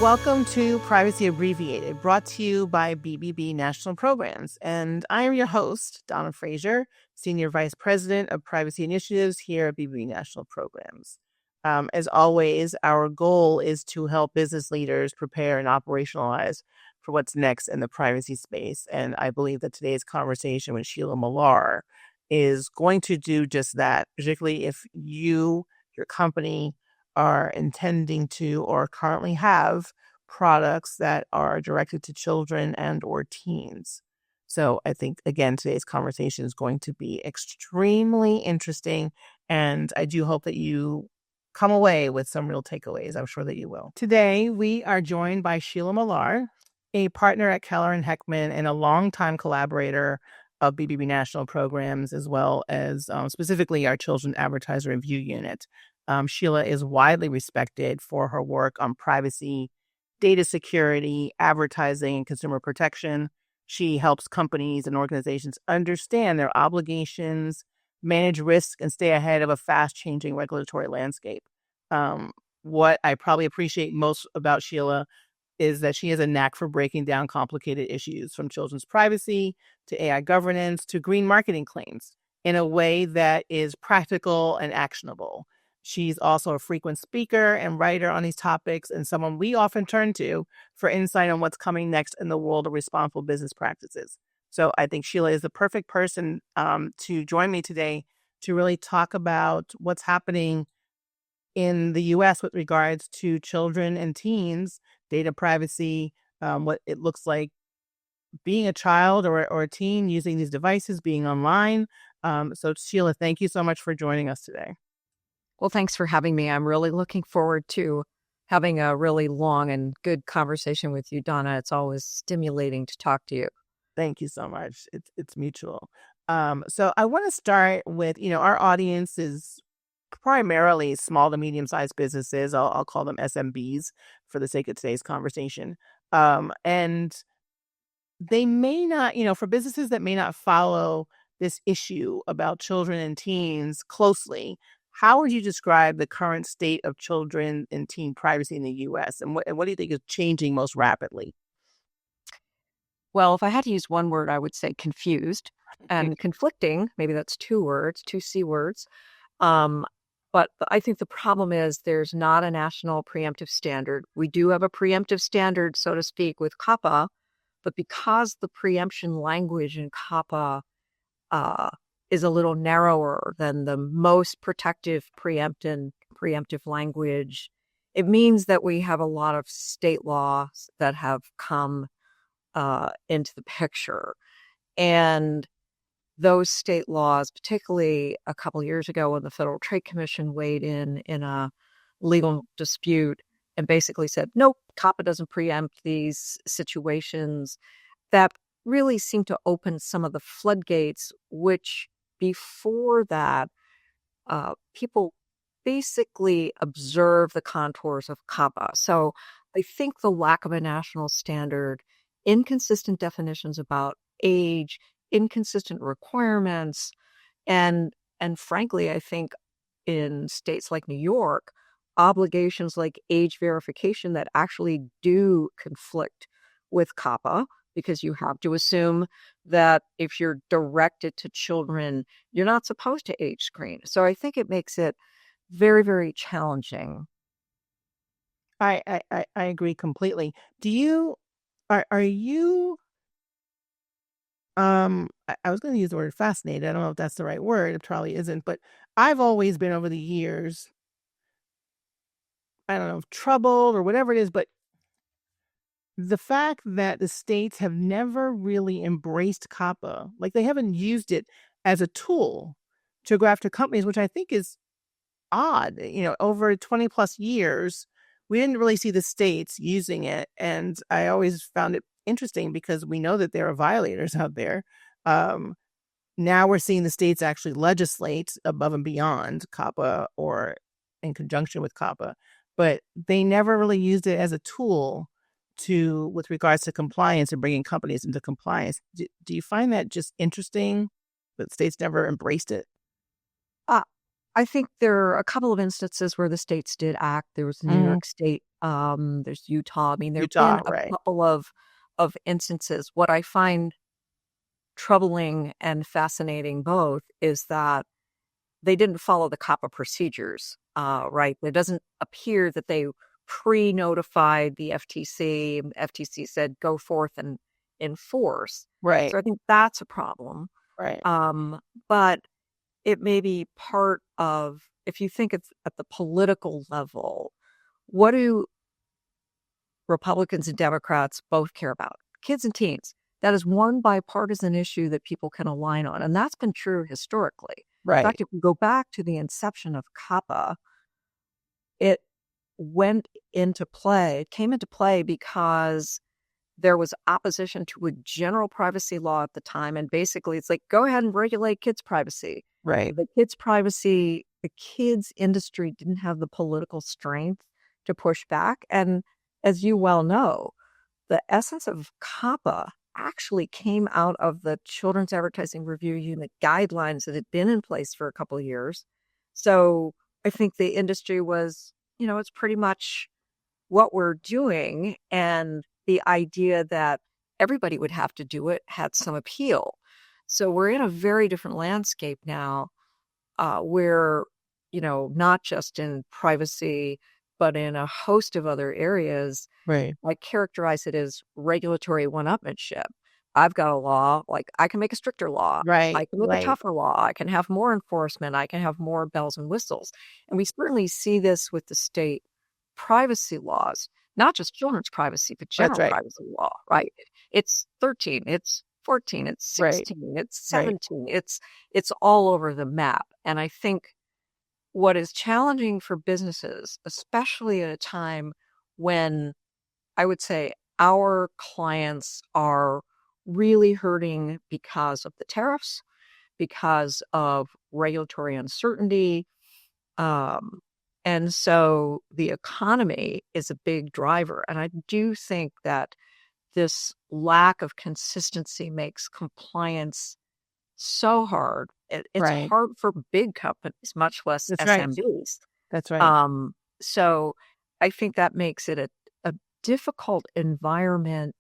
Welcome to Privacy Abbreviated, brought to you by BBB National Programs. And I am your host, Dona Fraser, Senior Vice President of Privacy Initiatives here at BBB National Programs. As always, our goal is to help business leaders prepare and operationalize for what's next in the privacy space. And I believe that today's conversation with Sheila Millar is going to do just that, particularly if your company, are intending to or currently have products that are directed to children and or teens. So I think, again, today's conversation is going to be extremely interesting, and I do hope that you come away with some real takeaways. I'm sure that you will. Today, we are joined by Sheila Millar, a partner at Keller Heckman and a longtime collaborator of BBB National Programs, as well as specifically our Children Advertiser Review Unit. Sheila is widely respected for her work on privacy, data security, advertising, and consumer protection. She helps companies and organizations understand their obligations, manage risk, and stay ahead of a fast-changing regulatory landscape. What I probably appreciate most about Sheila is that she has a knack for breaking down complicated issues, from children's privacy to AI governance to green marketing claims, in a way that is practical and actionable. She's also a frequent speaker and writer on these topics, and someone we often turn to for insight on what's coming next in the world of responsible business practices. So I think Sheila is the perfect person to join me today to really talk about what's happening in the U.S. with regards to children and teens, data privacy, what it looks like being a child or a teen using these devices, being online. So Sheila, thank you so much for joining us today. Well, thanks for having me. I'm really looking forward to having a really long and good conversation with you, Donna. It's always stimulating to talk to you. Thank you so much. It's mutual. So I want to start with, our audience is primarily small to medium-sized businesses. I'll call them SMBs for the sake of today's conversation. And they may not, for businesses that may not follow this issue about children and teens closely, how would you describe the current state of children and teen privacy in the U.S.? And what do you think is changing most rapidly? Well, if I had to use one word, I would say confused and conflicting. Maybe that's two words, two C words. But I think the problem is there's not a national preemptive standard. We do have a preemptive standard, so to speak, with COPPA, but because the preemption language in COPPA is a little narrower than the most protective preemptive language, it means that we have a lot of state laws that have come into the picture. And those state laws, particularly a couple years ago when the Federal Trade Commission weighed in a legal dispute and basically said, nope, COPPA doesn't preempt these situations, that really seemed to open some of the floodgates, which before that, people basically observe the contours of COPPA. So I think the lack of a national standard, inconsistent definitions about age, inconsistent requirements, and frankly, I think in states like New York, obligations like age verification that actually do conflict with COPPA, because you have to assume that if you're directed to children, you're not supposed to age screen. So I think it makes it very, very challenging. I agree completely. Are you I was going to use the word fascinated. I don't know if that's the right word. It probably isn't, but I've always been over the years, I don't know, troubled or whatever it is, but the fact that the states have never really embraced COPPA, like they haven't used it as a tool to go after companies, which I think is odd. Over 20 plus years, we didn't really see the states using it. And I always found it interesting because we know that there are violators out there. Now we're seeing the states actually legislate above and beyond COPPA or in conjunction with COPPA, but they never really used it as a tool with regards to compliance and bringing companies into compliance. Do you find that just interesting that states never embraced it? I think there are a couple of instances where the states did act. There was New Hmm. York State, there's Utah. I mean, there have been Utah, a right? couple of instances. What I find troubling and fascinating both is that they didn't follow the COPPA procedures, right? It doesn't appear that they pre-notified the FTC. FTC said, go forth and enforce. Right, So I think that's a problem. right, But it may be part of, if you think it's at the political level, what do Republicans and Democrats both care about? Kids and teens. That is one bipartisan issue that people can align on. And that's been true historically. In right, fact, if we go back to the inception of COPPA, it came into play because there was opposition to a general privacy law at the time. And basically, it's like, go ahead and regulate kids' privacy. right, The kids' industry didn't have the political strength to push back. And as you well know, the essence of COPPA actually came out of the Children's Advertising Review Unit guidelines that had been in place for a couple of years. So I think the industry was, it's pretty much what we're doing. And the idea that everybody would have to do it had some appeal. So we're in a very different landscape now, where, not just in privacy, but in a host of other areas, right, I characterize it as regulatory one-upmanship. I've got a law, like I can make a stricter law. I right, can make a right, tougher law. I can have more enforcement. I can have more bells and whistles. And we certainly see this with the state privacy laws, not just children's privacy, but that's general right, privacy law, right? It's 13, it's 14, it's right, 16, it's right, 17. It's all over the map. And I think what is challenging for businesses, especially at a time when I would say our clients are really hurting because of the tariffs, because of regulatory uncertainty. Um, and so the economy is a big driver. And I do think that this lack of consistency makes compliance so hard. It's right. hard for big companies, much less That's right. SMBs. That's right. Um, so I think that makes it a difficult environment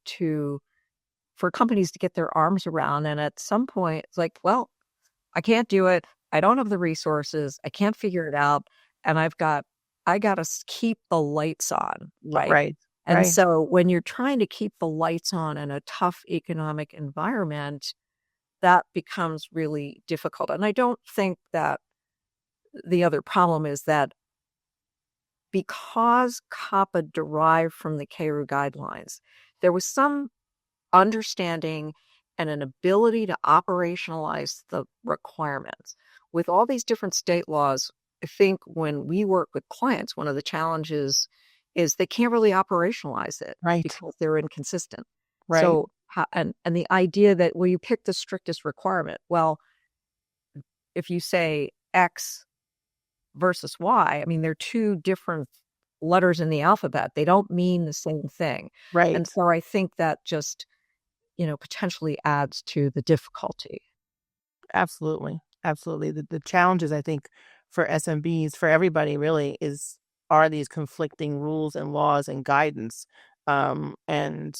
for companies to get their arms around. And at some point, it's like, well, I can't do it. I don't have the resources. I can't figure it out. And I got to keep the lights on, right? Right, And right. so when you're trying to keep the lights on in a tough economic environment, that becomes really difficult. And I don't think that the other problem is that because COPPA derived from the KRU guidelines, there was some understanding and an ability to operationalize the requirements. With all these different state laws, I think when we work with clients, one of the challenges is they can't really operationalize it Right, because they're inconsistent. right, So, and the idea that, well, you pick the strictest requirement. Well, if you say X versus Y, I mean, they're two different letters in the alphabet. They don't mean the same thing. And right. so I think that just, potentially adds to the difficulty. Absolutely. Absolutely. The challenges, I think, for SMBs, for everybody really, are these conflicting rules and laws and guidance. And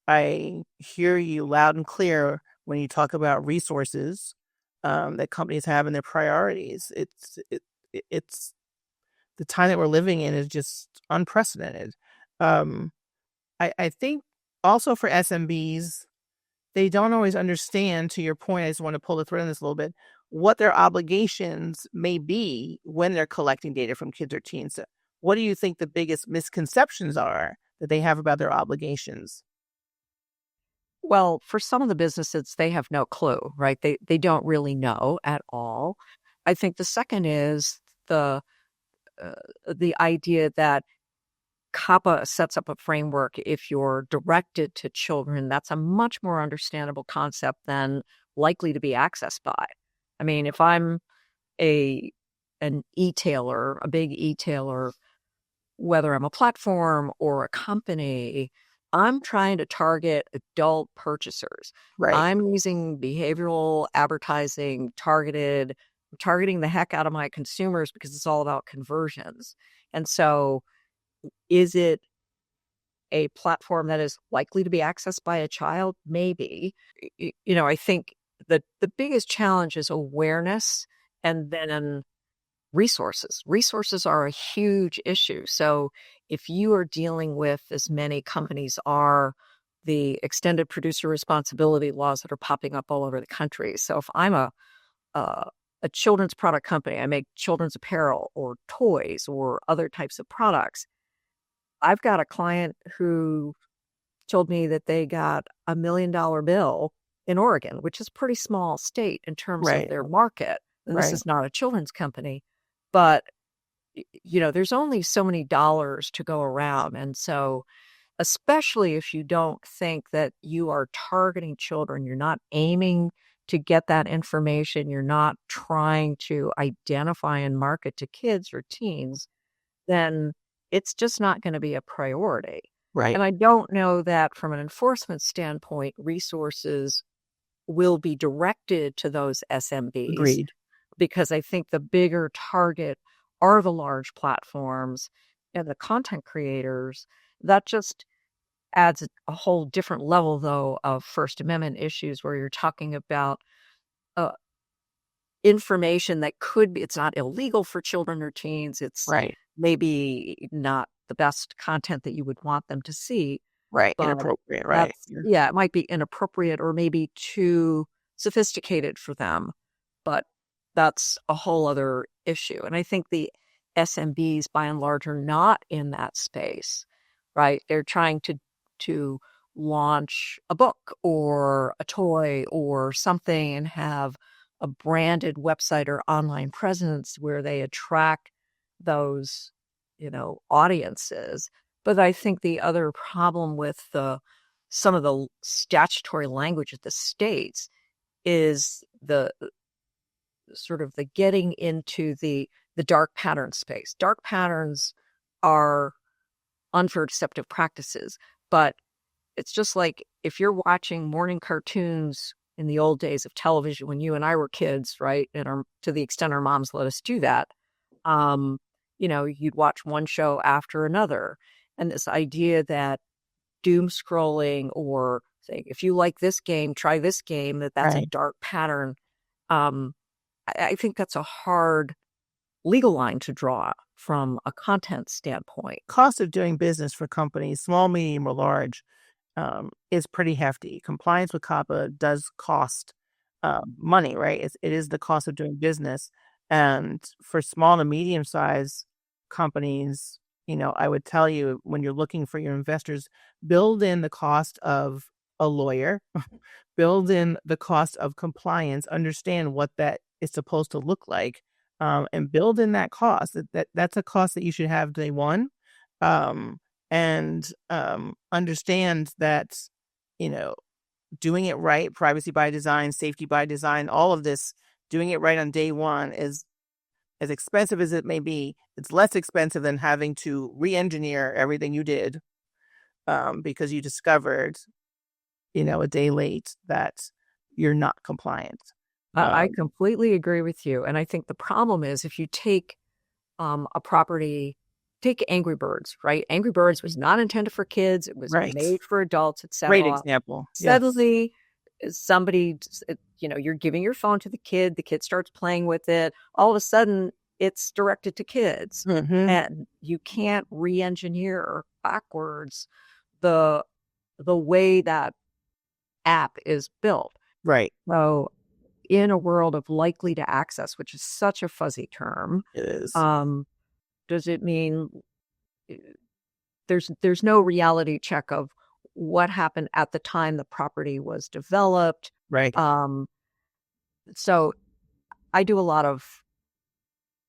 I hear you loud and clear when you talk about resources that companies have and their priorities. It's the time that we're living in is just unprecedented. Um, I think also for SMBs, they don't always understand, to your point, I just want to pull the thread on this a little bit, what their obligations may be when they're collecting data from kids or teens. So what do you think the biggest misconceptions are that they have about their obligations? Well, for some of the businesses, they have no clue, right? They don't really know at all. I think the second is the uh, the idea that COPPA sets up a framework. If you're directed to children, that's a much more understandable concept than likely to be accessed by. I mean, if I'm a an e-tailer, a big e-tailer, whether I'm a platform or a company, I'm trying to target adult purchasers. Right. I'm using behavioral advertising targeted targeting the heck out of my consumers because it's all about conversions. And so is it a platform that is likely to be accessed by a child? Maybe. I think the biggest challenge is awareness, and then resources. Resources are a huge issue. So if you are dealing with, as many companies are, the extended producer responsibility laws that are popping up all over the country. So if I'm a children's product company, I make children's apparel or toys or other types of products. I've got a client who told me that they got $1 million bill in Oregon, which is a pretty small state in terms of Right. their market. And this Right. is not a children's company, but there's only so many dollars to go around. And so, especially if you don't think that you are targeting children, you're not aiming to get that information, you're not trying to identify and market to kids or teens, then it's just not going to be a priority. Right. And I don't know that from an enforcement standpoint, resources will be directed to those SMBs, Agreed. because I think the bigger target are the large platforms and the content creators. That just adds a whole different level, though, of First Amendment issues where you're talking about uh, information that could be, it's not illegal for children or teens. It's Right. maybe not the best content that you would want them to see, Right. but Inappropriate. Right. it might be inappropriate or maybe too sophisticated for them, but that's a whole other issue. And I think the SMBs by and large are not in that space, right? They're trying to launch a book or a toy or something and have a branded website or online presence where they attract those, audiences. But I think the other problem with some of the statutory language of the states is the sort of the getting into the dark pattern space. Dark patterns are unfair deceptive practices, but it's just like if you're watching morning cartoons in the old days of television when you and I were kids, right? And to the extent our moms let us do that, you'd watch one show after another. And this idea that doom scrolling or saying, if you like this game, try this game, that's a Right. dark pattern. I think that's a hard legal line to draw from a content standpoint. Cost of doing business for companies, small, medium, or large, is pretty hefty. Compliance with COPPA does cost money, right? It is the cost of doing business. And for small to medium size companies, I would tell you when you're looking for your investors, build in the cost of a lawyer, build in the cost of compliance, understand what that is supposed to look like, and build in that cost. That's a cost that you should have day one. And understand that, doing it right, privacy by design, safety by design, all of this, doing it right on day one is as expensive as it may be. It's less expensive than having to re-engineer everything you did because you discovered, a day late that you're not compliant. I completely agree with you. And I think the problem is if you take a property, take Angry Birds, right? Angry Birds was not intended for kids. It was Right. made for adults. It set Great off. example. Yes. Suddenly, somebody, you're giving your phone to the kid starts playing with it. All of a sudden, it's directed to kids. Mhm. And you can't re-engineer backwards the way that app is built. Right. So in a world of likely to access, which is such a fuzzy term, It is. does it mean there's no reality check of what happened at the time the property was developed? Right. So I do a lot of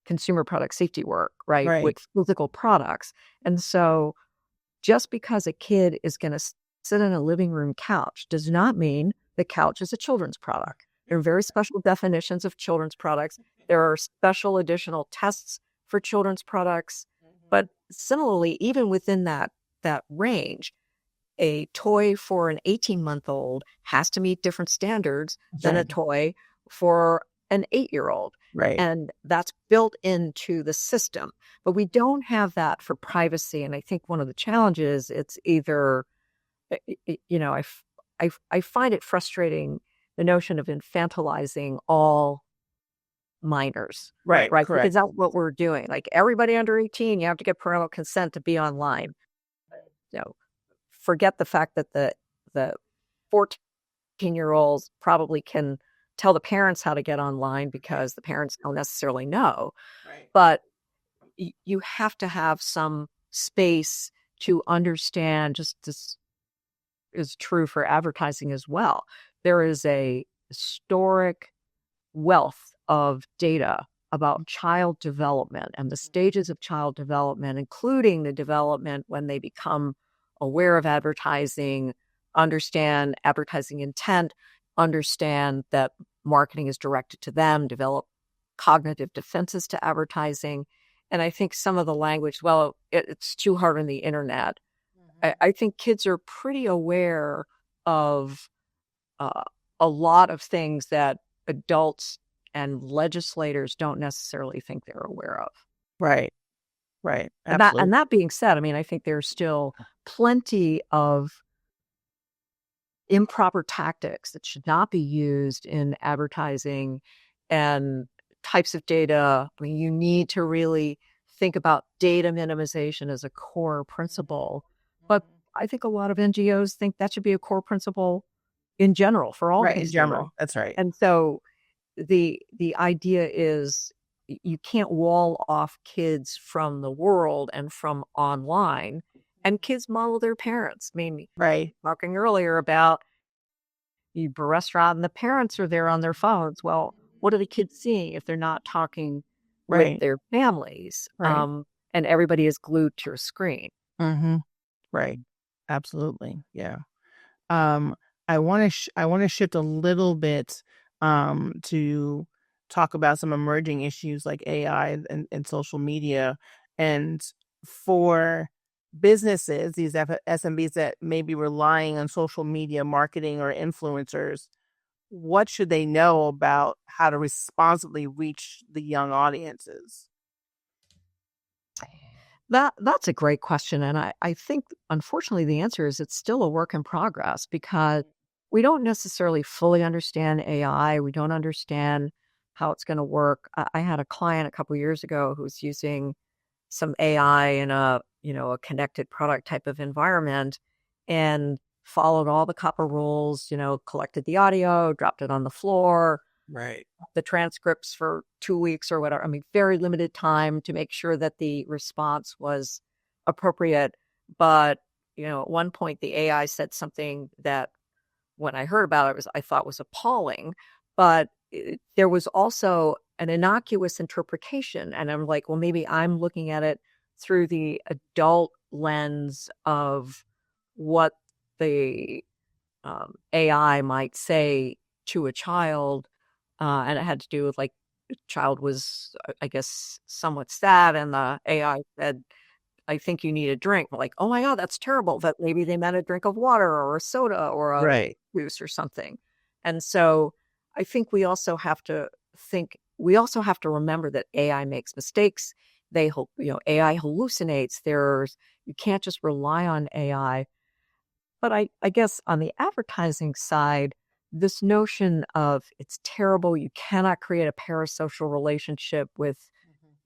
consumer product safety work, right, Right. with physical products. And so just because a kid is going to sit on a living room couch does not mean the couch is a children's product. There are very special definitions of children's products. There are special additional tests for children's products. But similarly, even within that range, a toy for an 18-month-old has to meet different standards than a toy for an 8-year-old. Right. And that's built into the system. But we don't have that for privacy. And I think one of the challenges, it's either, I find it frustrating, the notion of infantilizing all minors, Right. right? Because Correct. that's what we're doing. Like everybody under 18, you have to get parental consent to be online. Forget the fact that the 14-year-olds probably can tell the parents how to get online because the parents don't necessarily know. Right. But you have to have some space to understand. Just this is true for advertising as well. There is a historic wealth of data about child development and the stages of child development, including the development when they become aware of advertising, understand advertising intent, understand that marketing is directed to them, develop cognitive defenses to advertising. And I think some of the language, well, it's too hard on the internet. I think kids are pretty aware of a lot of things that adults and legislators don't necessarily think they're aware of. Right. Right. And Absolutely. that being said, I mean, I think there's still plenty of improper tactics that should not be used in advertising and types of data. I mean, you need to really think about data minimization as a core principle. But I think a lot of NGOs think that should be a core principle in general for all Right. In kinds of data. general. That's right. And so the idea is you can't wall off kids from the world and from online, and kids model their parents. I mean, Right. talking earlier about you restaurant and the parents are there on their phones. Well, what are the kids seeing if they're not talking with Right. their families? Right. And everybody is glued to a screen. Mm-hmm. Right. Absolutely. Yeah. Um, I want to shift a little bit to talk about some emerging issues like AI and social media. And for businesses, these SMBs that may be relying on social media marketing or influencers, what should they know about how to responsibly reach the young audiences? That's a great question. And I think, unfortunately, the answer is it's still a work in progress because we don't necessarily fully understand AI. We don't understand how it's going to work. I had a client a couple years ago who's using some AI in a connected product type of environment and followed all the COPPA rules, collected the audio, dropped it on the floor, Right. the transcripts for 2 weeks or whatever. I mean, very limited time to make sure that the response was appropriate. But, at one point the AI said something that when I heard about it I thought was appalling, but there was also an innocuous interpretation. And I'm like, well, maybe I'm looking at it through the adult lens of what the AI might say to a child. And it had to do with like, the child was, I guess, somewhat sad. And the AI said, I think you need a drink. I'm like, oh my God, that's terrible. That maybe they meant a drink of water or a soda or a Right. juice or something. And so I think we also have to remember that AI makes mistakes. AI hallucinates. You can't just rely on AI. But I guess on the advertising side, this notion of it's terrible, you cannot create a parasocial relationship with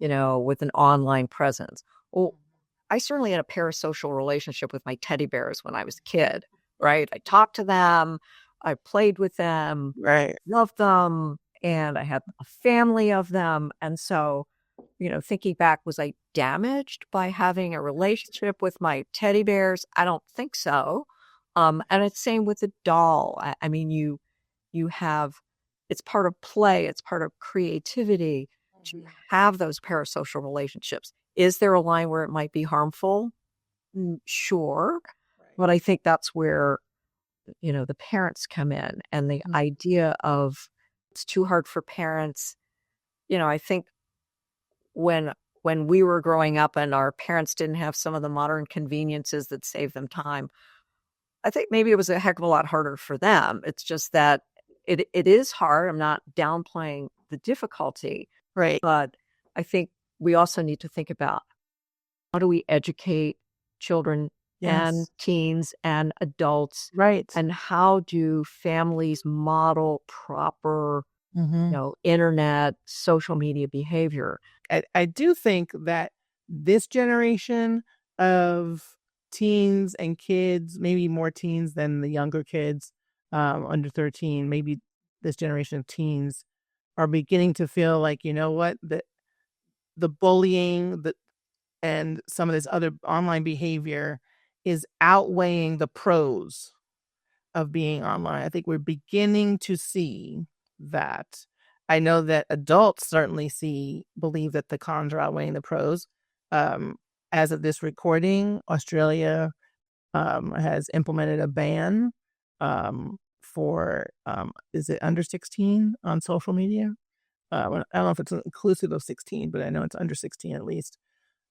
an online presence. Well, I certainly had a parasocial relationship with my teddy bears when I was a kid, right? I talked to them, I played with them, Right. loved them, and I had a family of them. And so, thinking back, was I damaged by having a relationship with my teddy bears? I don't think so. And it's same with the doll. I mean, you have, it's part of play, it's part of creativity to have those parasocial relationships. Is there a line where it might be harmful? Sure. But I think that's where, the parents come in and the idea of it's too hard for parents. I think when we were growing up and our parents didn't have some of the modern conveniences that save them time, I think maybe it was a heck of a lot harder for them. It's just that it is hard. I'm not downplaying the difficulty, Right. but I think we also need to think about how do we educate children and Yes. teens and adults, Right. and how do families model proper, Mm-hmm. internet, social media behavior? I do think that this generation of teens and kids, maybe more teens than the younger kids, under 13, maybe this generation of teens are beginning to feel like, you know what, the bullying, and some of this other online behavior is outweighing the pros of being online. I think we're beginning to see that. I know that adults certainly believe that the cons are outweighing the pros. Um, as of this recording, Australia has implemented a ban for is it under 16 on social media? I don't know if it's inclusive of 16, but I know it's under 16 at least.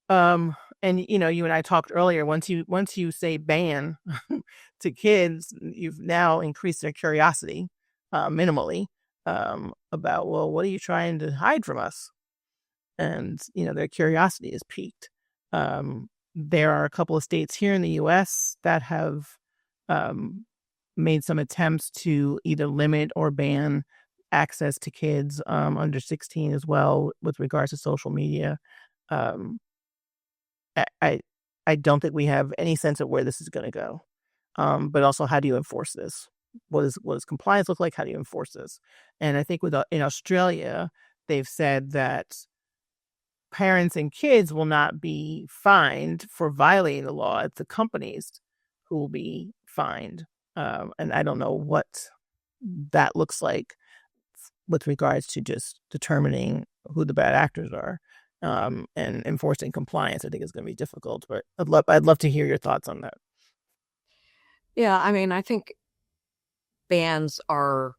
And you and I talked earlier, once you say ban to kids, you've now increased their curiosity, minimally, about, well, what are you trying to hide from us? And, their curiosity is piqued. There are a couple of states here in the US that have um, made some attempts to either limit or ban access to kids under 16 as well with regards to social media. Um, I I I don't think we have any sense of where this is gonna go. But also, how do you enforce this? What does compliance look like? How do you enforce this? And I think in Australia, they've said that parents and kids will not be fined for violating the law. It's the companies who will be fined. And I don't know what that looks like with regards to just determining who the bad actors are, and enforcing compliance. I think is going to be difficult, but I'd love to hear your thoughts on that. Yeah, I mean, I think bans are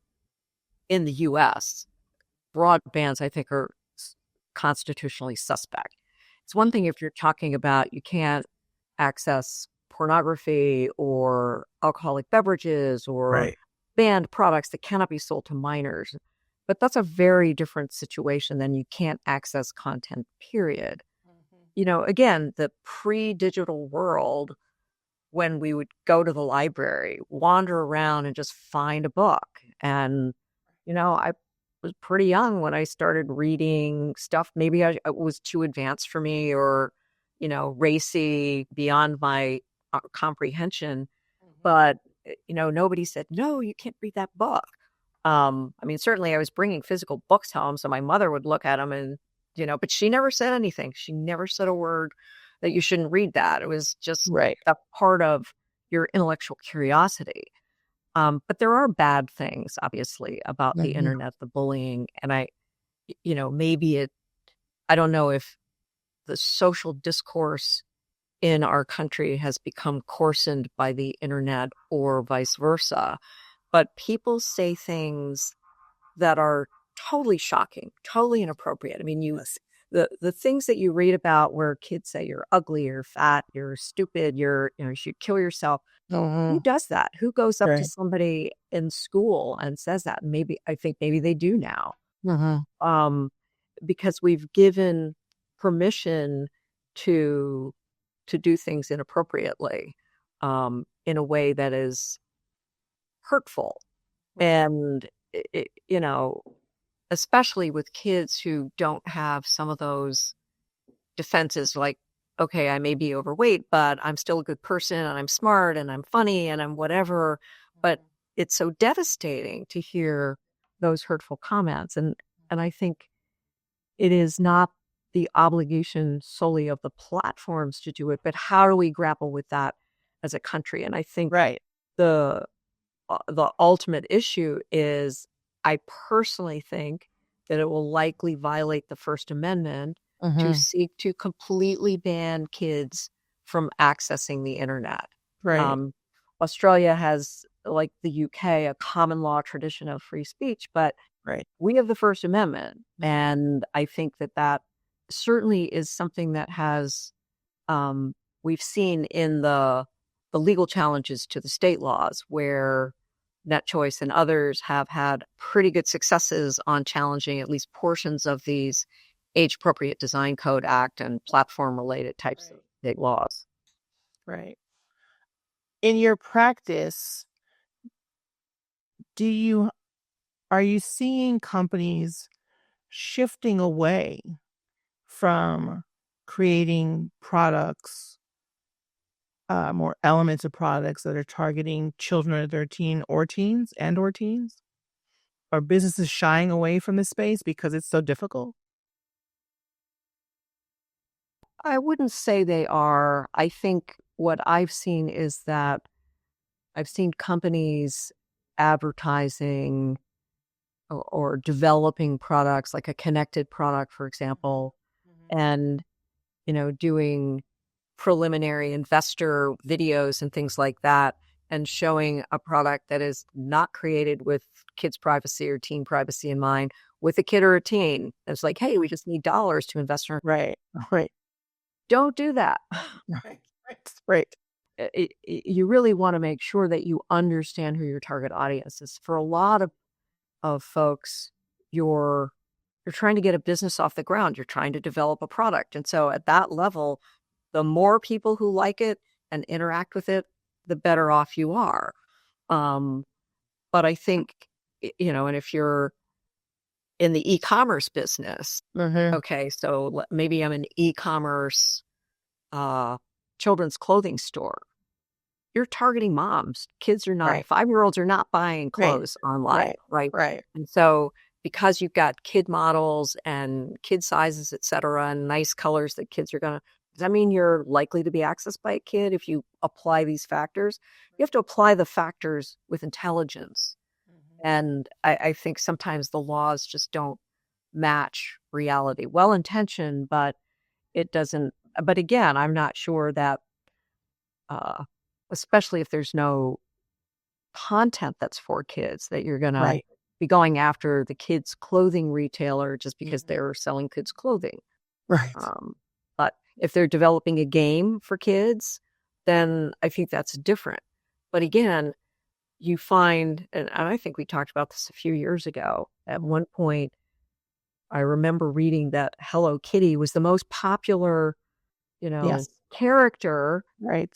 in the US, broad bans, I think, are constitutionally suspect. It's one thing if you're talking about you can't access pornography or alcoholic beverages or Right. banned products that cannot be sold to minors. But that's a very different situation than you can't access content, period. Again, the pre digital world, when we would go to the library, wander around and just find a book. And, I was pretty young when I started reading stuff. Maybe it was too advanced for me or, racy beyond my comprehension. But, nobody said, no, you can't read that book. I mean, certainly I was bringing physical books home. So my mother would look at them and, but she never said anything. She never said a word that you shouldn't read that. It was just Right. a part of your intellectual curiosity. But there are bad things, obviously, about the Mhm. internet, the bullying. And maybe I don't know if the social discourse in our country has become coarsened by the internet or vice versa. But people say things that are totally shocking, totally inappropriate. I mean, Yes. the things that you read about where kids say you're ugly, you're fat, you're stupid, you should kill yourself. Who Mhm. does that? Who goes up to Right. somebody in school and says that? I think maybe they do now. Mhm. Um, because we've given permission to do things inappropriately, in a way that is hurtful. Right. And especially with kids who don't have some of those defenses, like, okay, I may be overweight, but I'm still a good person and I'm smart and I'm funny and I'm whatever. But it's so devastating to hear those hurtful comments. And I think it is not the obligation solely of the platforms to do it, but how do we grapple with that as a country? And I think Right. the the ultimate issue is, I personally think that it will likely violate the First Amendment to Mhm. seek to completely ban kids from accessing the internet. Right. Um, Australia has, like the UK, a common law tradition of free speech, but Right. we have the First Amendment. And I think that that certainly is something that has, we've seen in the legal challenges to the state laws where NetChoice and others have had pretty good successes on challenging at least portions of these Age Appropriate Design Code Act and platform related types of big laws. Right. In your practice, are you seeing companies shifting away from creating products, more elements of products that are targeting children under 13 or teens or teens? Are businesses shying away from this space because it's so difficult? I wouldn't say they are. I think what I've seen is that I've seen companies advertising or developing products like a connected product, for example, and, doing preliminary investor videos and things like that, and showing a product that is not created with kids' privacy or teen privacy in mind, with a kid or a teen. It's like, hey, we just need dollars to invest in our. Right. Right. Don't do that. Right. Right. You really want to make sure that you understand who your target audience is. For a lot of folks, you're trying to get a business off the ground. You're trying to develop a product. And so at that level, the more people who like it and interact with it, the better off you are. But I think, and if you're in the e-commerce business, okay, so maybe I'm an e-commerce children's clothing store. You're targeting moms. Kids are not, Right. 5-year-olds are not buying clothes online, right? Right. And so because you've got kid models and kid sizes, et cetera, and nice colors that kids are does that mean you're likely to be accessed by a kid if you apply these factors? You have to apply the factors with intelligence. And I think sometimes the laws just don't match reality. Well-intentioned, but it doesn't. But again, I'm not sure that, especially if there's no content that's for kids, that you're going to be going after the kids' clothing retailer just because they're selling kids' clothing. Right. But if they're developing a game for kids, then I think that's different. But again, you find, and I think we talked about this a few years ago, at one point, I remember reading that Hello Kitty was the most popular, character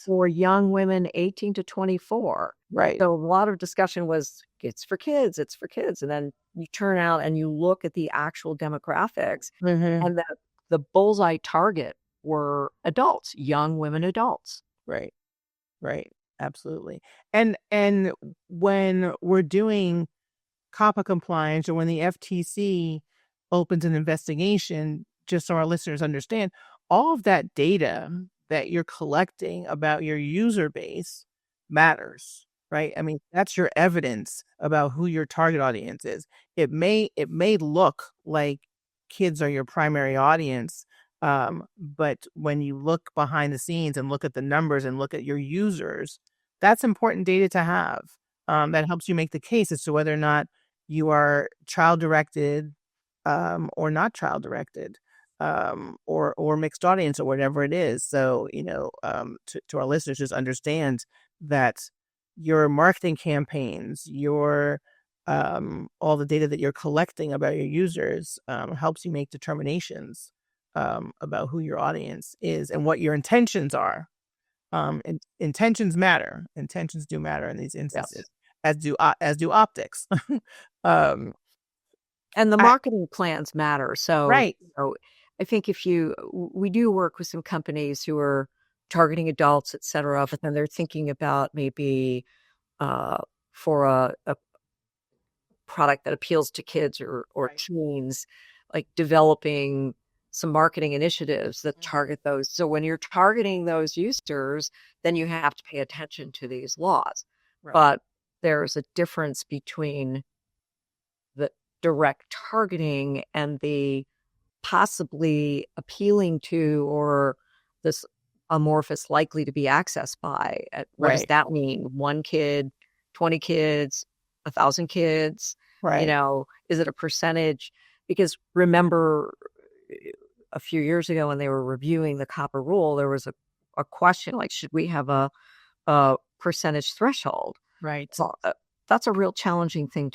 for young women 18 to 24. Right. So a lot of discussion was, it's for kids. And then you turn out and you look at the actual demographics, and the bullseye target were adults, young women adults. Right. Right. Absolutely. And when we're doing COPPA compliance, or when the FTC opens an investigation, just so our listeners understand, all of that data that you're collecting about your user base matters, right? I mean, that's your evidence about who your target audience is. It may look like kids are your primary audience, but when you look behind the scenes and look at the numbers and look at your users, that's important data to have. That helps you make the case as to whether or not you are child-directed, or not child-directed, or mixed audience, or whatever it is. So, to our listeners, just understand that your marketing campaigns, your all the data that you're collecting about your users, helps you make determinations about who your audience is and what your intentions are. And intentions matter. Intentions do matter in these instances, as do optics. And the marketing plans matter. So, right. I think we do work with some companies who are targeting adults, et cetera, but then they're thinking about maybe for a product that appeals to kids or teens, like developing some marketing initiatives that target those. So when you're targeting those users, then you have to pay attention to these laws. But there's a difference between the direct targeting and the possibly appealing to, or this amorphous likely to be accessed by. What does that mean? 1 kid, 20 kids, 1,000 kids? Is it a percentage? Because remember, a few years ago when they were reviewing the COPPA rule, there was a question like, should we have a percentage threshold? Right. So, that's a real challenging thing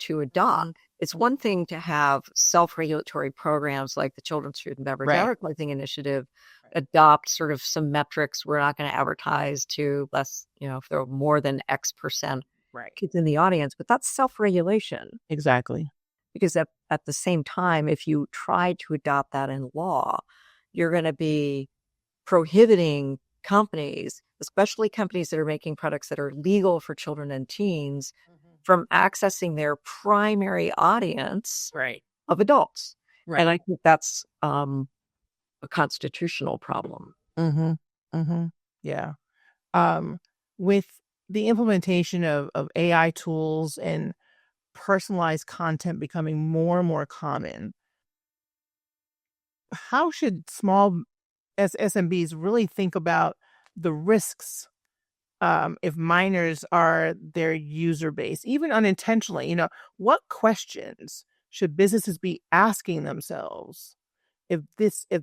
to adopt. It's one thing to have self-regulatory programs like the Children's Food and Beverage Right. Advertising Initiative adopt sort of some metrics. We're not going to advertise to less, if there are more than X percent Right. kids in the audience, but that's self-regulation. Exactly. Because at the same time, if you try to adopt that in law, you're going to be prohibiting companies, especially companies that are making products that are legal for children and teens, from accessing their primary audience Right. of adults. Right. And I think that's a constitutional problem. Mm-hmm. Mm-hmm. Yeah. With the implementation of AI tools and personalized content becoming more and more common, how should small SMBs really think about the risks if minors are their user base, even unintentionally? What questions should businesses be asking themselves if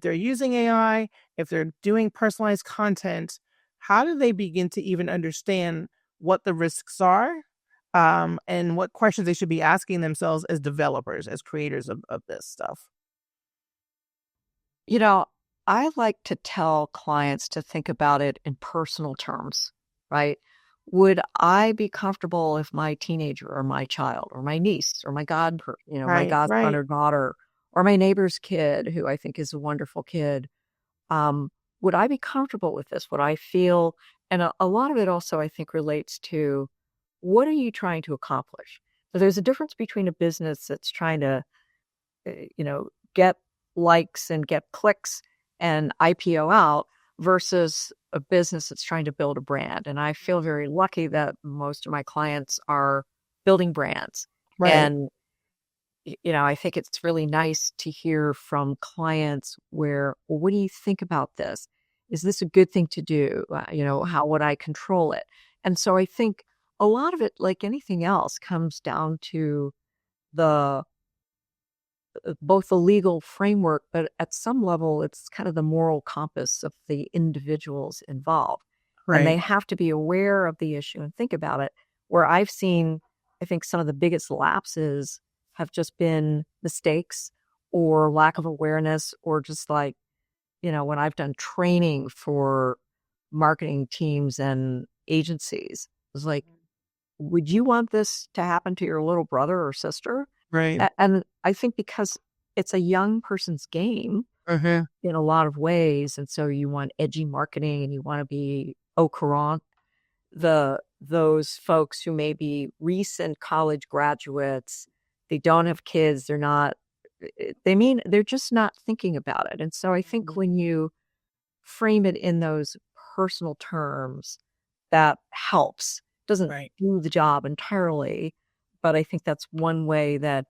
they're using AI, if they're doing personalized content? How do they begin to even understand what the risks are, and what questions they should be asking themselves as developers, as creators of this stuff? I like to tell clients to think about it in personal terms, right? Would I be comfortable if my teenager or my child or my niece or my Right, godson right, or daughter or my neighbor's kid, who I think is a wonderful kid, um, would I be comfortable with this? Would I feel, and a lot of it also I think relates to what are you trying to accomplish? So there's a difference between a business that's trying to get likes and get clicks and IPO out versus a business that's trying to build a brand. And I feel very lucky that most of my clients are building brands. right, And, I think it's really nice to hear from clients where, well, what do you think about this? Is this a good thing to do? How would I control it? And so I think a lot of it, like anything else, comes down to the both the legal framework, but at some level, it's kind of the moral compass of the individuals involved. And they right, have to be aware of the issue and think about it. Where I've seen, I think some of the biggest lapses have just been mistakes or lack of awareness, or just like, when I've done training for marketing teams and agencies, it's like, would you want this to happen to your little brother or sister? right. And I think because it's a young person's game Uh-huh. in a lot of ways, and so you want edgy marketing and you want to be au courant, those folks who may be recent college graduates, they don't have kids, they're just not thinking about it. And so I think when you frame it in those personal terms, that helps. Doesn't Right. do the job entirely, but I think that's one way that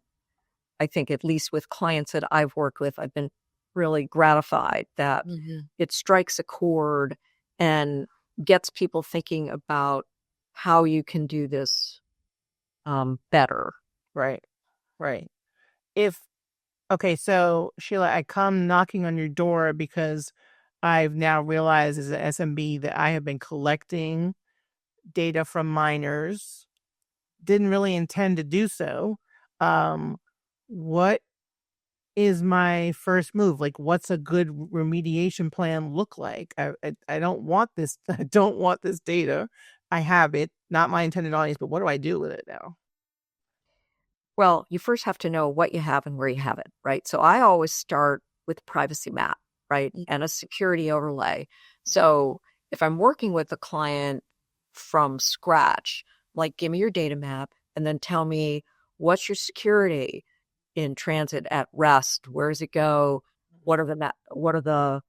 I think, at least with clients that I've worked with, I've been really gratified that Mhm. it strikes a chord and gets people thinking about how you can do this better. Right, right. If Okay, so Sheila, I come knocking on your door because I've now realized as an SMB that I have been collecting data from minors. Didn't really intend to do so. Um, what is my first move? Like, what's a good remediation plan look like? I don't want this. I don't want this data. I have it, not my intended audience, but what do I do with it now? Well, you first have to know what you have and where you have it, right? So I always start with privacy map, right? And a security overlay. So if I'm working with a client from scratch, like give me your data map and then tell me what's your security in transit at rest, where does it go? What are the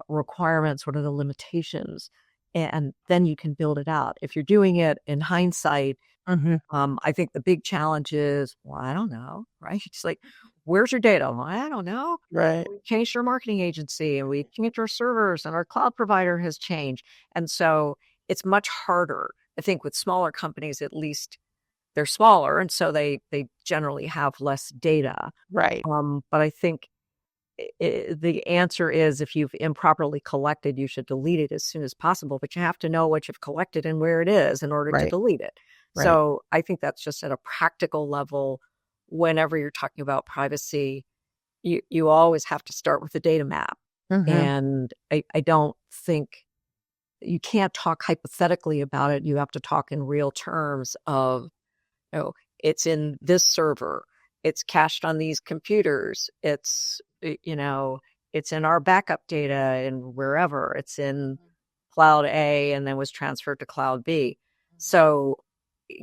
requirements? What are the limitations? And then you can build it out. If you're doing it in hindsight, Mhm. I think the big challenge is, well, I don't know, right? It's like, where's your data? Well, I don't know. Right, We changed our marketing agency and we changed our servers and our cloud provider has changed. And so it's much harder. I think with smaller companies, at least they're smaller. And so they generally have less data. right, But I think the answer is if you've improperly collected, you should delete it as soon as possible. But you have to know what you've collected and where it is in order to right. delete it. Right. So I think that's just at a practical level. Whenever you're talking about privacy, you always have to start with the data map. Mm-hmm. And I don't think you can't talk hypothetically about it. You have to talk in real terms of, it's in this server, it's cached on these computers, it's in our backup data and wherever, it's in cloud A and then was transferred to cloud B. So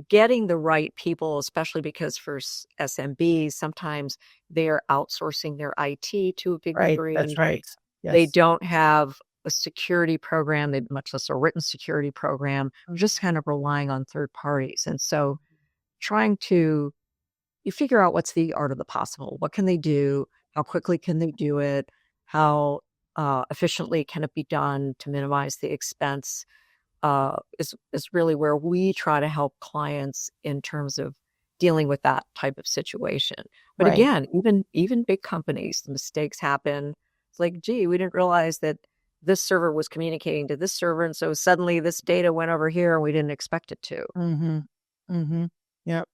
getting the right people, especially because for SMBs, sometimes they're outsourcing their IT to a big Right. That's degree. right. They Yes. don't have a security program, much less a written security program. They're just kind of relying on third parties. And so trying to you figure out what's the art of the possible. What can they do? How quickly can they do it? How efficiently can it be done to minimize the expense? Is really where we try to help clients in terms of dealing with that type of situation. But Right. again, even big companies, the mistakes happen. It's like, gee, we didn't realize that this server was communicating to this server, and so suddenly this data went over here, and we didn't expect it to. Mm-hmm. Mm-hmm. Yep.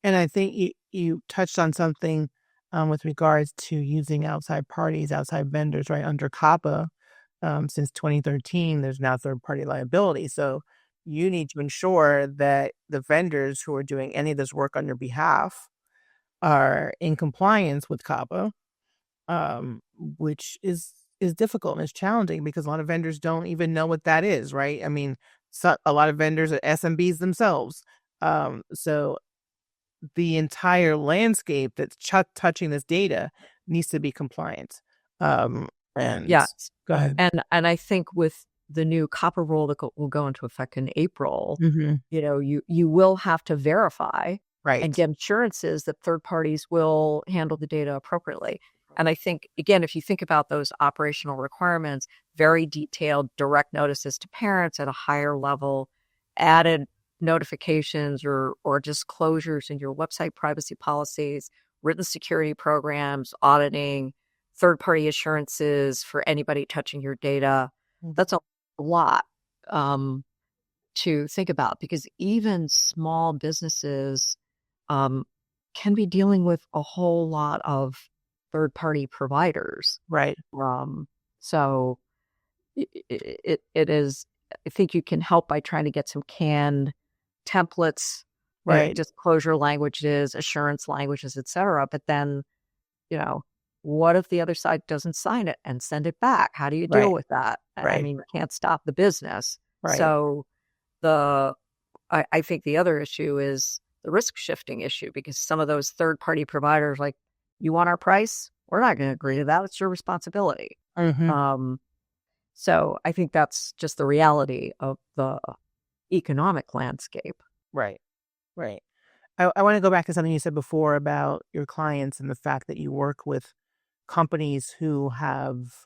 And I think you touched on something with regards to using outside parties, outside vendors, right? Under COPPA, since 2013, there's now third-party liability. So you need to ensure that the vendors who are doing any of this work on your behalf are in compliance with COPPA, which is difficult and it's challenging because a lot of vendors don't even know what that is, right? I mean, a lot of vendors are SMBs themselves. So the entire landscape that's touching this data needs to be compliant. And Yes. go ahead. And I think with the new copper rule that will go into effect in April, Hmm. you will have to verify and Right. get assurances that third parties will handle the data appropriately. And I think, again, if you think about those operational requirements, very detailed direct notices to parents at a higher level, added notifications or disclosures in your website privacy policies, written security programs, auditing, third-party assurances for anybody touching your data. That's a lot to think about because even small businesses um, can be dealing with a whole lot of third-party providers. Right. So it is. I think you can help by trying to get some canned templates, Right. disclosure languages, assurance languages, etc. But then you know, what if the other side doesn't sign it and send it back? How do you deal Right. with that? I Right. mean, you can't stop the business. Right. So the I think the other issue is the risk shifting issue because some of those third party providers like, you want our price? We're not going to agree to that. It's your responsibility. Hmm. Um, so I think that's just the reality of the economic landscape. Right. Right. I want to go back to something you said before about your clients and the fact that you work with companies who have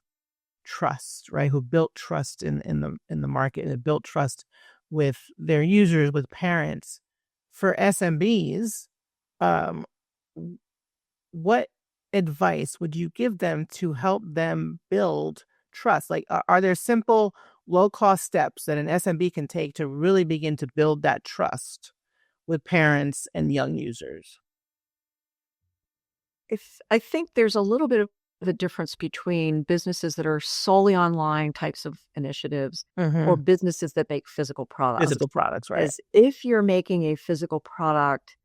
trust, right? Who built trust in the market and have built trust with their users, with parents. For SMBs, um, w- what advice would you give them to help them build trust? Like, are there simple, low cost steps that an SMB can take to really begin to build that trust with parents and young users? If I think there's a little bit of a difference between businesses that are solely online types of initiatives or Hmm. businesses that make physical products. Physical products, right? As if you're making a physical product,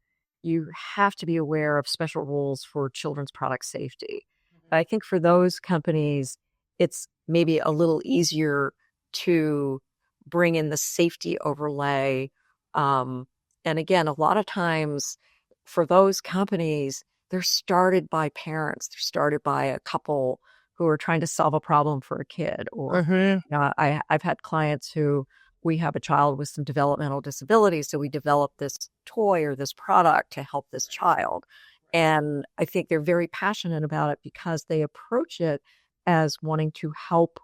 you have to be aware of special rules for children's product safety. I think for those companies, it's maybe a little easier to bring in the safety overlay. Um, and again, a lot of times for those companies, they're started by parents. They're started by a couple who are trying to solve a problem for a kid. Or, Hmm. I've had clients who we have a child with some developmental disabilities, so we developed this toy or this product to help this child. And I think they're very passionate about it because they approach it as wanting to help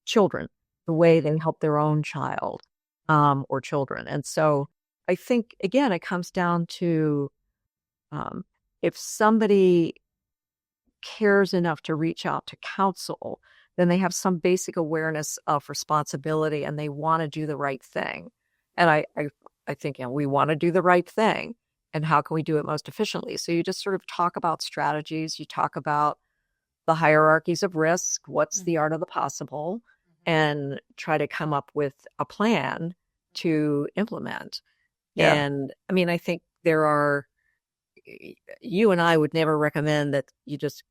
children the way they help their own child or children. And so I think, again, it comes down to um, if somebody cares enough to reach out to counsel, then they have some basic awareness of responsibility and they want to do the right thing. And I think, we want to do the right thing, and how can we do it most efficiently? So you just sort of talk about strategies, you talk about the hierarchies of risk, what's the art of the possible, and try to come up with a plan to implement. Yeah. And I mean, I think you and I would never recommend that you just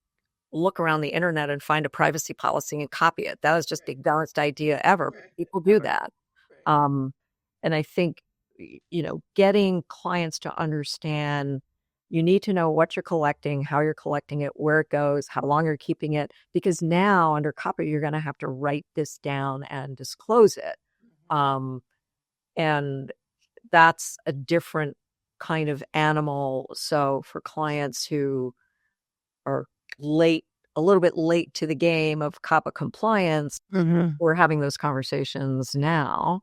look around the internet and find a privacy policy and copy it. That is just the dumbest idea ever. People do that. Um, and I think, getting clients to understand, you need to know what you're collecting, how you're collecting it, where it goes, how long you're keeping it, because now under COPPA, you're going to have to write this down and disclose it. And that's a different kind of animal. So for clients who are a little bit late to the game of COPPA compliance, we're having those conversations now,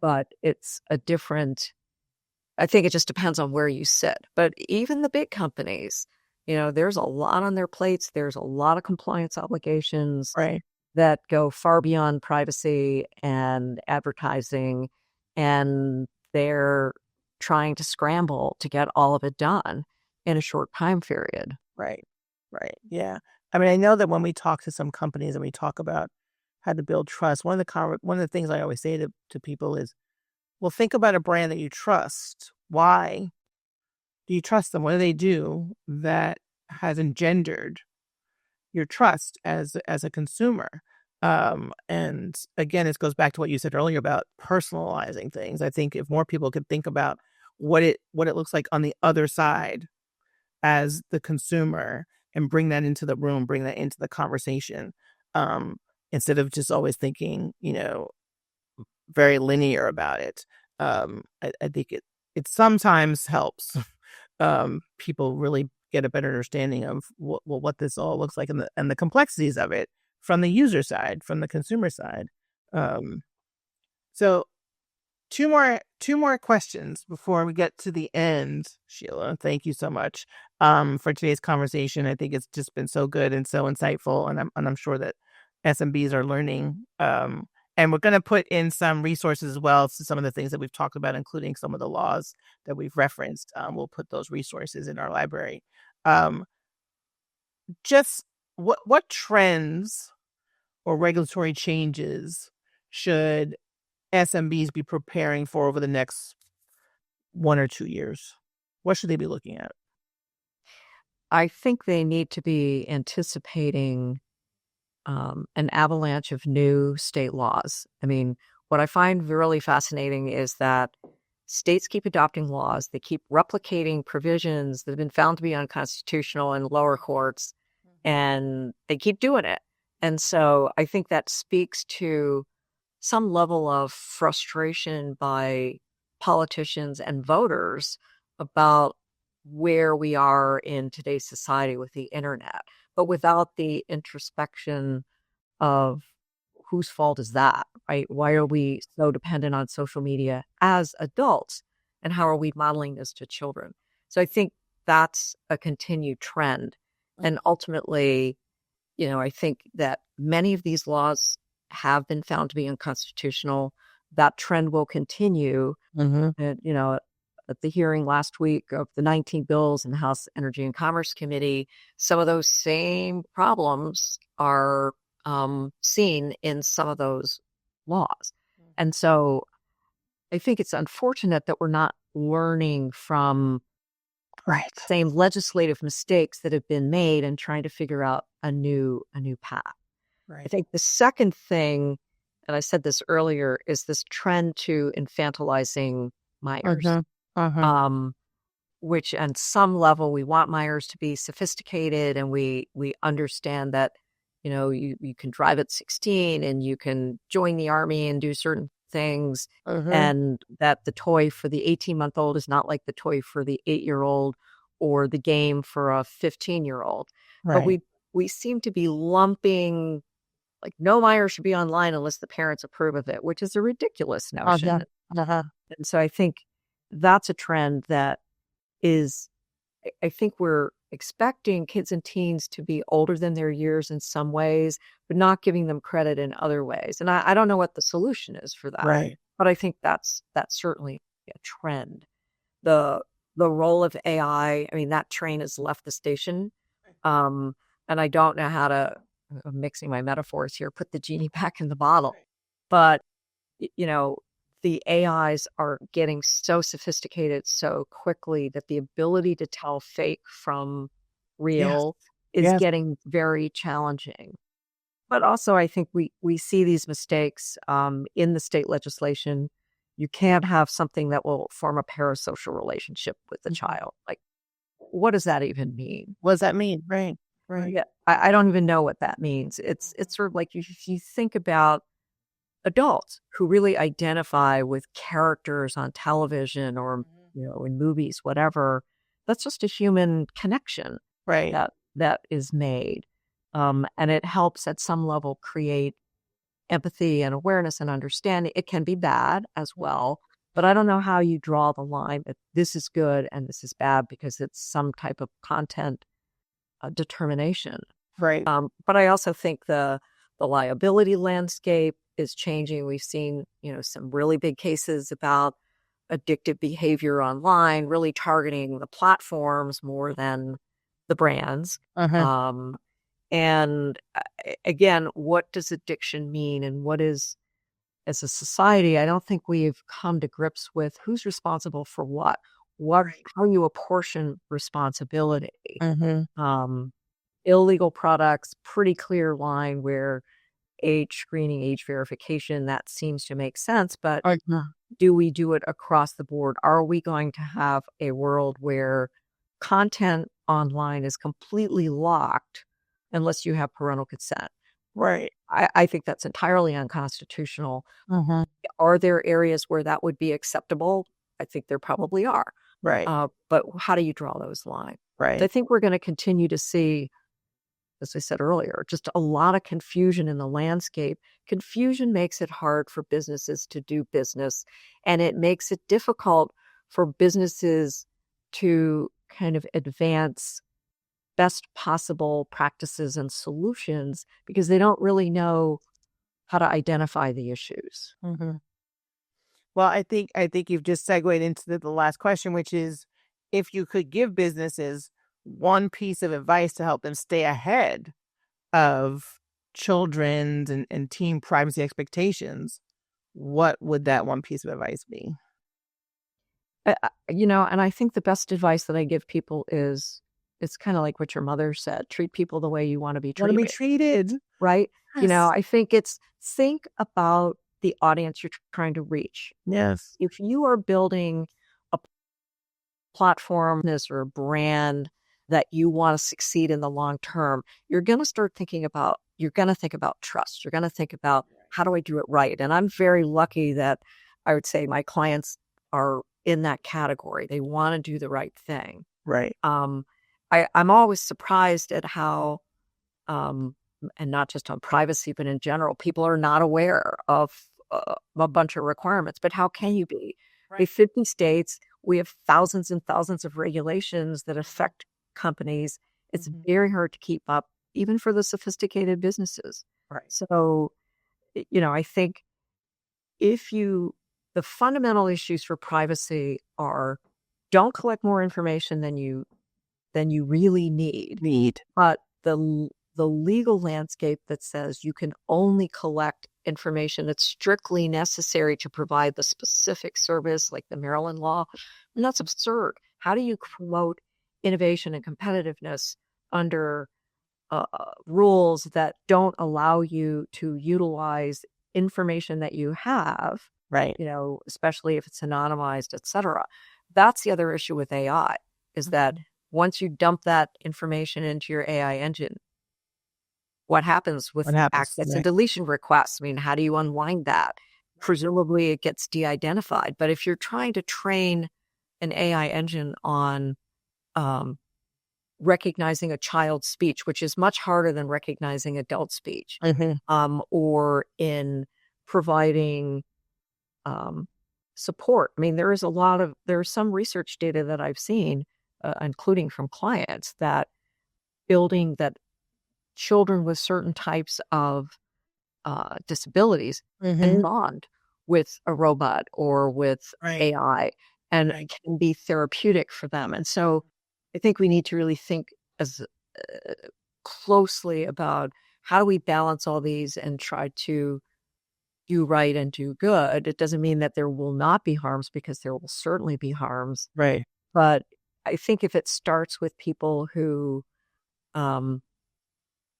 but it's I think it just depends on where you sit. But even the big companies, there's a lot on their plates. There's a lot of compliance obligations Right. that go far beyond privacy and advertising, and they're trying to scramble to get all of it done in a short time period. Right. Right. Yeah. I mean, I know that when we talk to some companies and we talk about how to build trust, one of the things I always say to people is, well, think about a brand that you trust. Why do you trust them? What do they do that has engendered your trust as a consumer? And again, it goes back to what you said earlier about personalizing things. I think if more people could think about what it looks like on the other side as the consumer and bring that into the room, bring that into the conversation, instead of just always thinking, very linear about it. I think it sometimes helps people really get a better understanding of what this all looks like and the complexities of it from the user side, from the consumer side. So two more questions before we get to the end, Sheila. Thank you so much for today's conversation. I think it's just been so good and so insightful, and I'm sure that SMBs are learning. And we're going to put in some resources as well to some of the things that we've talked about, including some of the laws that we've referenced. We'll put those resources in our library. Just what trends or regulatory changes should SMBs be preparing for over the next 1 or 2 years? What should they be looking at? I think they need to be anticipating an avalanche of new state laws. I mean, what I find really fascinating is that states keep adopting laws. They keep replicating provisions that have been found to be unconstitutional in lower courts, and they keep doing it. And so I think that speaks to some level of frustration by politicians and voters about where we are in today's society with the internet, but without the introspection of whose fault is that, right? Why are we so dependent on social media as adults? And how are we modeling this to children? So I think that's a continued trend. And ultimately, I think that many of these laws have been found to be unconstitutional. That trend will continue. And, at the hearing last week of the 19 bills in the House Energy and Commerce Committee, some of those same problems are seen in some of those laws. And so I think it's unfortunate that we're not learning from same legislative mistakes that have been made and trying to figure out a new path. Right. I think the second thing, and I said this earlier, is this trend to infantilizing minors. Which on some level we want minors to be sophisticated, and we understand that you can drive at 16 and you can join the army and do certain things, and that the toy for the 18-month-old is not like the toy for the 8-year-old or the game for a 15-year-old. But we seem to be lumping, like, no minor should be online unless the parents approve of it, which is a ridiculous notion. And so I think that's a trend that is, I think we're expecting kids and teens to be older than their years in some ways, but not giving them credit in other ways. And I don't know what the solution is for that. Right. But I think that's certainly a trend. The role of AI, I mean, that train has left the station. And I don't know how to, I'm mixing my metaphors here, put the genie back in the bottle. But, the AIs are getting so sophisticated so quickly that the ability to tell fake from Yes. real is Yes. getting very challenging. But also, I think we see these mistakes in the state legislation. You can't have something that will form a parasocial relationship with the child. Like, what does that even mean? What does that mean? Right. Right. Yeah, I don't even know what that means. It's sort of like if you think about adults who really identify with characters on television or in movies, whatever. That's just a human connection Right. that is made, and it helps at some level create empathy and awareness and understanding. It can be bad as well, but I don't know how you draw the line that this is good and this is bad because it's some type of content determination. Right. But I also think the liability landscape is changing. We've seen, some really big cases about addictive behavior online, really targeting the platforms more than the brands. And again, what does addiction mean? And what is, as a society, I don't think we've come to grips with who's responsible for what, how you apportion responsibility. Illegal products, pretty clear line where age screening, age verification, that seems to make sense. But do we do it across the board? Are we going to have a world where content online is completely locked unless you have parental consent? Right. I think that's entirely unconstitutional. Are there areas where that would be acceptable? I think there probably are. Right. But how do you draw those lines? Right. I think we're going to continue to see, as I said earlier, just a lot of confusion in the landscape. Confusion makes it hard for businesses to do business, and it makes it difficult for businesses to kind of advance best possible practices and solutions because they don't really know how to identify the issues. Well, I think you've just segued into the last question, which is if you could give businesses one piece of advice to help them stay ahead of children's and teen privacy expectations, what would that one piece of advice be? And I think the best advice that I give people is it's kind of like what your mother said, treat people the way you want to be Want to treated. be treated. Right? Yes. I think it's think about the audience you're trying to reach. Yes. If you are building a platform or a brand that you want to succeed in the long term, you're going to think about trust. You're going to think about how do I do it right? And I'm very lucky that I would say my clients are in that category. They want to do the right thing. Right. I'm always surprised at how, and not just on privacy, but in general, people are not aware of a bunch of requirements. But how can you be? We have 50 states. We have thousands and thousands of regulations that affect companies. It's very hard to keep up, even for the sophisticated businesses. Right. So, I think the fundamental issues for privacy are don't collect more information than you really need. But the legal landscape that says you can only collect information that's strictly necessary to provide the specific service, like the Maryland law, and that's absurd. How do you promote innovation and competitiveness under rules that don't allow you to utilize information that you have, right? Especially if it's anonymized, et cetera. That's the other issue with AI is that once you dump that information into your AI engine, what happens with access and deletion requests? I mean, how do you unwind that? Presumably it gets de-identified. But if you're trying to train an AI engine on recognizing a child's speech, which is much harder than recognizing adult speech, or in providing support. I mean, there's some research data that I've seen, including from clients, that children with certain types of disabilities and beyond with a robot or with Right. AI, and Right. can be therapeutic for them. And so I think we need to really think as closely about how do we balance all these and try to do right and do good. It doesn't mean that there will not be harms, because there will certainly be harms. Right. But I think if it starts with people who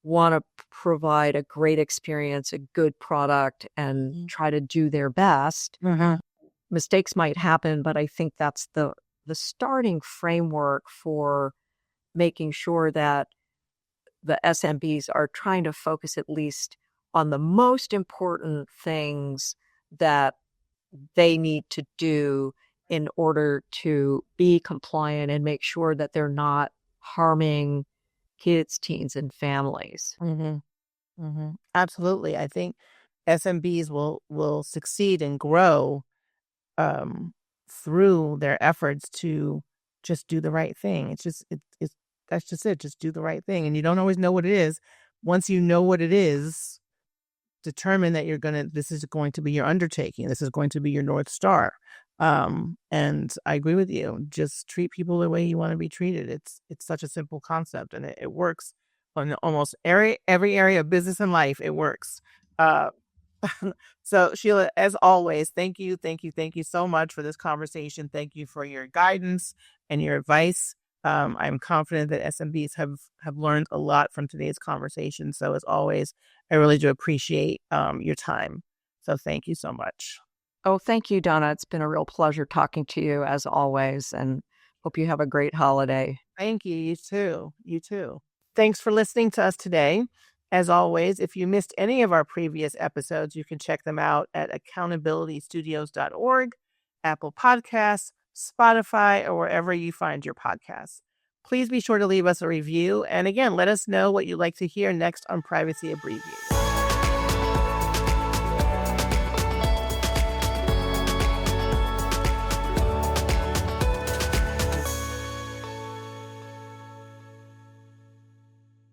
want to provide a great experience, a good product, and try to do their best, mistakes might happen. But I think that's the starting framework for making sure that the SMBs are trying to focus at least on the most important things that they need to do in order to be compliant and make sure that they're not harming kids, teens, and families. Absolutely. I think SMBs will succeed and grow um, through their efforts to just do the right thing. It's that's just it. Just do the right thing, and you don't always know what it is. Once you know what it is, determine that this is going to be your undertaking. This is going to be your North Star. And I agree with you. Just treat people the way you want to be treated. It's such a simple concept, and it works on almost every area of business and life. It works. Uh, so Sheila, as always, thank you so much for this conversation. Thank you for your guidance and your advice. I'm confident that SMBs have learned a lot from today's conversation. So as always, I really do appreciate your time. So thank you so much. Oh, thank you, Donna. It's been a real pleasure talking to you as always, and hope you have a great holiday. Thank you. You too. You too. Thanks for listening to us today. As always, if you missed any of our previous episodes, you can check them out at accountabilitystudios.org, Apple Podcasts, Spotify, or wherever you find your podcasts. Please be sure to leave us a review. And again, let us know what you'd like to hear next on Privacy Abbreviated.